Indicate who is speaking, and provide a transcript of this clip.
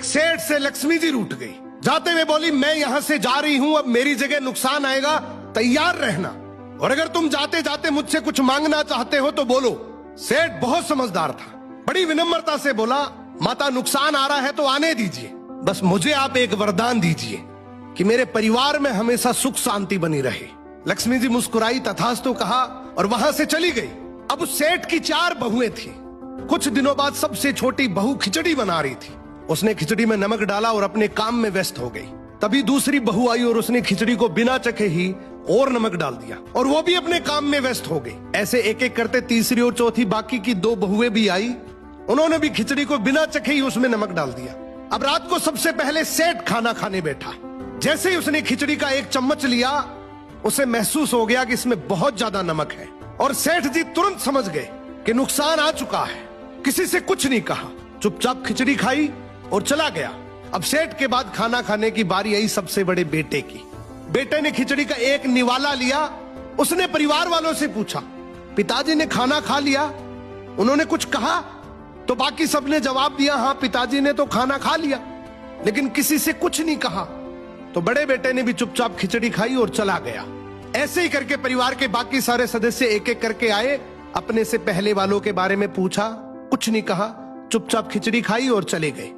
Speaker 1: एक सेठ से लक्ष्मी जी रूठ गई। जाते हुए बोली, मैं यहां से जा रही हूं, अब मेरी जगह नुकसान आएगा, तैयार रहना, और अगर तुम जाते जाते मुझसे कुछ मांगना चाहते हो तो बोलो। सेठ बहुत समझदार था, बड़ी विनम्रता से बोला, माता नुकसान आ रहा है तो आने दीजिए, बस मुझे आप एक वरदान दीजिए कि मेरे परिवार में हमेशा सुख शांति बनी रहे। लक्ष्मी जी मुस्कुराई, तथास्तु कहा और वहां से चली गई। अब उस सेठ की 4 बहुएं थी। कुछ दिनों बाद सबसे छोटी बहू खिचड़ी बना रही थी। उसने खिचड़ी में नमक डाला और अपने काम में व्यस्त हो गई। तभी दूसरी बहू आई और उसने खिचड़ी को बिना चखे ही और नमक डाल दिया और वो भी अपने काम में व्यस्त हो गई। ऐसे एक एक करते तीसरी और चौथी बाकी की 2 बहुएं भी आई, उन्होंने भी खिचड़ी को बिना चखे ही उसमें नमक डाल दिया। अब रात को सबसे पहले सेठ खाना खाने बैठा। जैसे ही उसने खिचड़ी का 1 चम्मच लिया, उसे महसूस हो गया कि इसमें बहुत ज्यादा नमक है, और सेठ जी तुरंत समझ गए कि नुकसान आ चुका है। किसी से कुछ नहीं कहा, चुपचाप खिचड़ी खाई और चला गया। अब सेठ के बाद खाना खाने की बारी आई सबसे बड़े बेटे की। बेटे ने खिचड़ी का 1 निवाला लिया। उसने परिवार वालों से पूछा, पिताजी ने खाना खा लिया? उन्होंने कुछ कहा? तो बाकी सबने जवाब दिया, हाँ पिताजी ने तो खाना खा लिया, लेकिन किसी से कुछ नहीं कहा। तो बड़े बेटे ने भी चुपचाप खिचड़ी खाई और चला गया। ऐसे ही करके परिवार के बाकी सारे सदस्य एक एक करके आए, अपने से पहले वालों के बारे में पूछा, कुछ नहीं कहा, चुपचाप खिचड़ी खाई और चले गए।